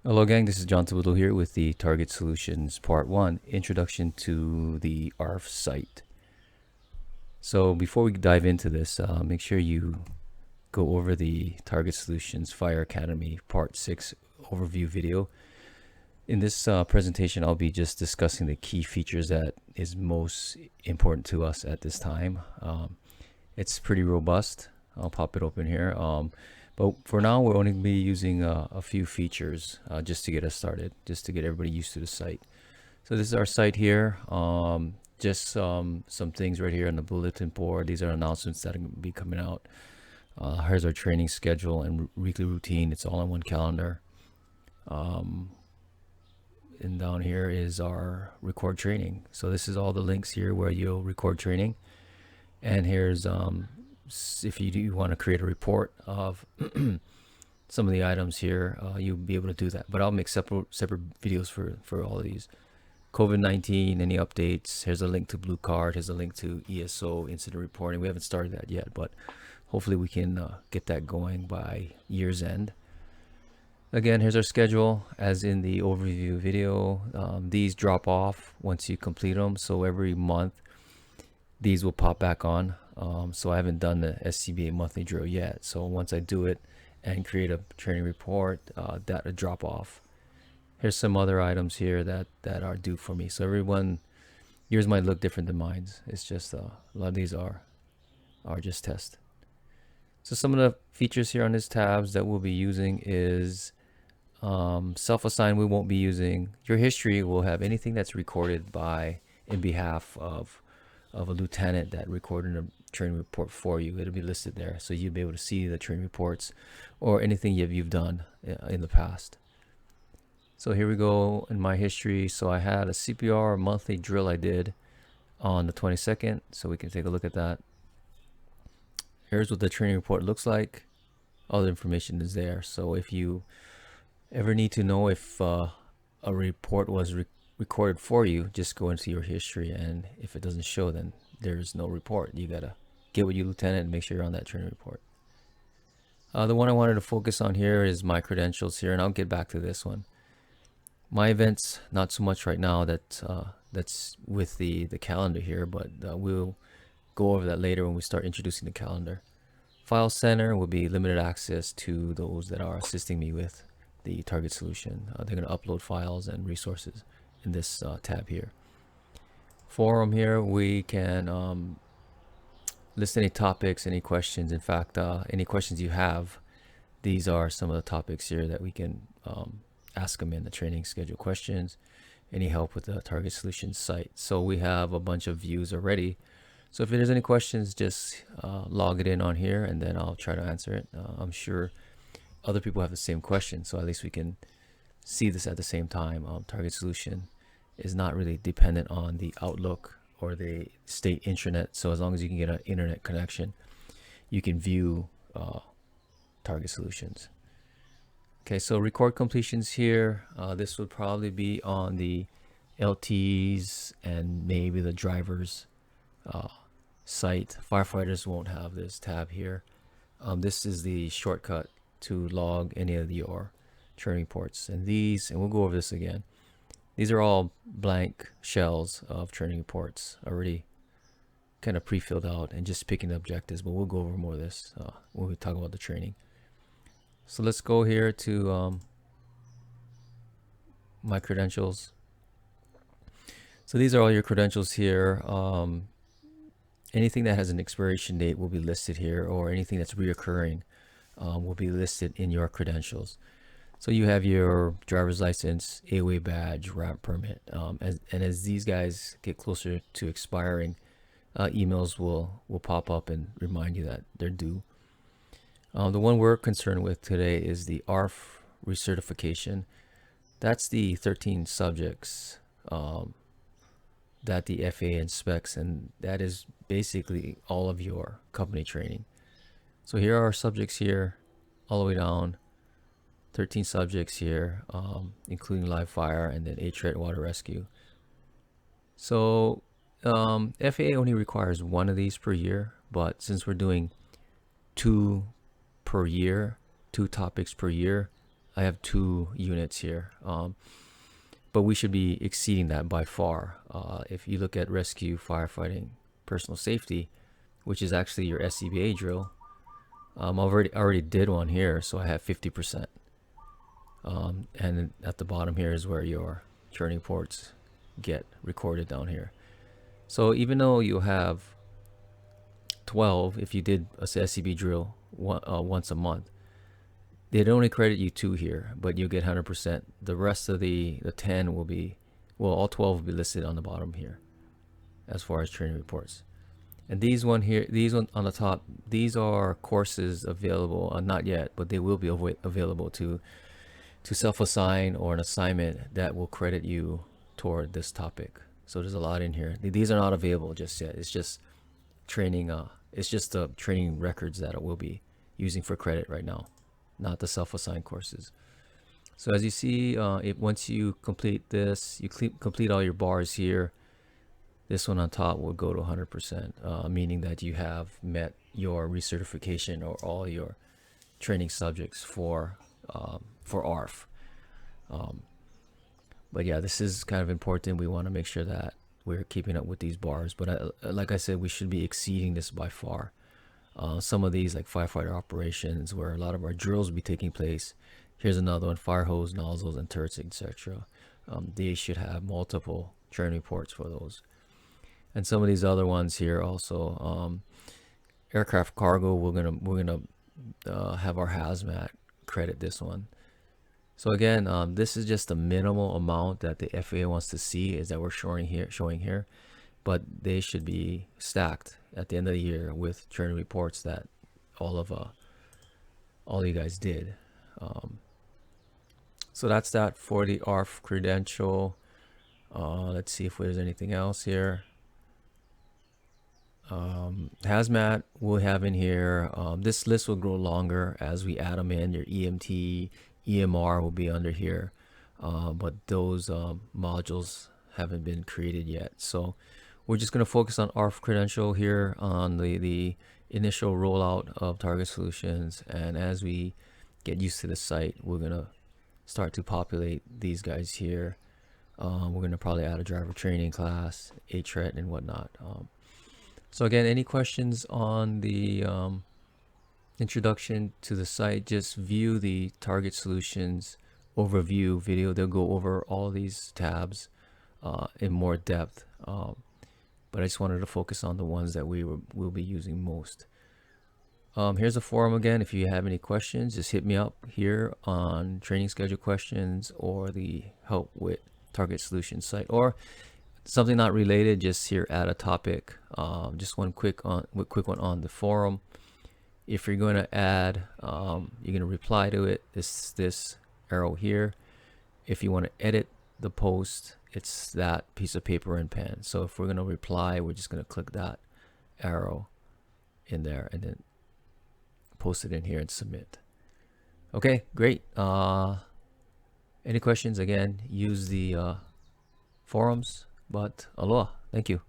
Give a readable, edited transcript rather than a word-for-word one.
Hello gang, this is John Tabulo here with the Target Solutions Part 1, Introduction to the ARFF Site. So before we dive into this, make sure you go over the Target Solutions Fire Academy Part 6 overview video. In this presentation, I'll be just discussing the key features that is most important to us at this time. It's pretty robust. I'll pop it open here. But for now, we're only going to be using a few features just to get us started, just to get everybody used to the site. So this is our site here. Just some things right here on the bulletin board. These are announcements that are going to be coming out. Here's our training schedule and weekly routine. It's all on one calendar. And down here is our record training. So this is all the links here where you'll record training. And here's if you do want to create a report of some of the items here, you'll be able to do that. But I'll make separate videos for all of these. COVID-19, any updates? Here's a link to Blue Card. Here's a link to ESO incident reporting. We haven't started that yet, but hopefully we can get that going by year's end. Again, here's our schedule as in the overview video. These drop off once you complete them. So every month, these will pop back on. So I haven't done the SCBA monthly drill yet. So once I do it and create a training report, that'll drop off. Here's some other items here that are due for me. So everyone, yours might look different than mine. It's just a lot of these are just tests. So some of the features here on this tabs that we'll be using is self-assign. We won't be using your history. Will have anything that's recorded by in behalf of a lieutenant that recorded a training report for you. It'll be listed there, so you'll be able to see the training reports or anything you've done in the past. So here we go in my history. So I had a CPR monthly drill I did on the 22nd, so we can take a look at that. Here's what the training report looks like. All the information is there. So if you ever need to know if a report was recorded for you, just go into your history, and if it doesn't show, then there's no report. You gotta get with your lieutenant and make sure you're on that training report. The one I wanted to focus on here is my credentials here, and I'll get back to this one. My events, not so much right now. That's with the calendar here, but we'll go over that later when we start introducing the calendar. File Center will be limited access to those that are assisting me with the target solution. They're going to upload files and resources in this tab here. Forum here, we can list any topics, any questions. In fact, any questions you have, these are some of the topics here that we can ask them in the training schedule questions. Any help with the target solutions site. So we have a bunch of views already. So if there's any questions, just log it in on here, and then I'll try to answer it. I'm sure other people have the same question, so at least we can see this at the same time. Target solution is not really dependent on the Outlook or the state intranet. So as long as you can get an internet connection, you can view target solutions. Okay, so record completions here. This would probably be on the LTs and maybe the drivers site. Firefighters won't have this tab here. This is the shortcut to log any of your training reports, and we'll go over this again. These are all blank shells of training reports already kind of pre-filled out and just picking the objectives, but we'll go over more of this when we talk about the training. So let's go here to my credentials. So these are all your credentials here. Anything that has an expiration date will be listed here, or anything that's reoccurring will be listed in your credentials. So you have your driver's license, AOA badge, ramp permit, and as these guys get closer to expiring, emails will pop up and remind you that they're due. The one we're concerned with today is the ARFF recertification. That's the 13 subjects that the FAA inspects, and that is basically all of your company training. So here are our subjects here, all the way down. 13 subjects here, including live fire and then HRET water rescue. So FAA only requires one of these per year, but since we're doing 2 per year, 2 topics per year, I have 2 units here, but we should be exceeding that by far. If you look at rescue, firefighting, personal safety, which is actually your SCBA drill, I already did one here, so I have 50%. And at the bottom here is where your training reports get recorded down here. So even though you have 12, if you did a SCB drill once a month, they'd only credit you 2 here, but you get 100%. The rest of the 10 will be, well, all 12 will be listed on the bottom here as far as training reports. And these one on the top, these are courses available, not yet, but they will be available to self-assign, or an assignment that will credit you toward this topic. So there's a lot in here. These are not available just yet. It's just training. It's just the training records that it will be using for credit right now, not the self-assigned courses. So as you see, once you complete this, you complete all your bars here. This one on top will go to 100%, meaning that you have met your recertification or all your training subjects for ARFF. But yeah, this is kind of important. We want to make sure that we're keeping up with these bars. But like I said, we should be exceeding this by far. Some of these, like firefighter operations, where a lot of our drills will be taking place. Here's another one: fire hose, nozzles, and turrets, etc. They should have multiple training reports for those. And some of these other ones here also, aircraft cargo, we're gonna have our hazmat credit this one. So again, this is just the minimal amount that the FAA wants to see, is that we're showing here, but they should be stacked at the end of the year with training reports that all you guys did. So that's that for the ARFF credential. Let's see if there's anything else here. Hazmat we'll have in here. This list will grow longer as we add them in. Your EMT, EMR will be under here, but those modules haven't been created yet. So we're just going to focus on ARFF credential here on the initial rollout of target solutions, and as we get used to the site, we're going to start to populate these guys here. We're going to probably add a driver training class, HRET, and whatnot. So again, any questions on the introduction to the site, just view the target solutions overview video. They'll go over all these tabs in more depth, but I just wanted to focus on the ones that we'll be using most. Here's a forum again. If you have any questions, just hit me up here on training schedule questions or the help with target solution site, or something not related, just here add a topic. Just one quick one on the forum. If you're going to add, you're going to reply to it, this arrow here. If you want to edit the post, it's that piece of paper and pen. So if we're going to reply, we're just going to click that arrow in there and then post it in here and submit. Okay, great. Any questions? Again, use the forums. But aloha, thank you.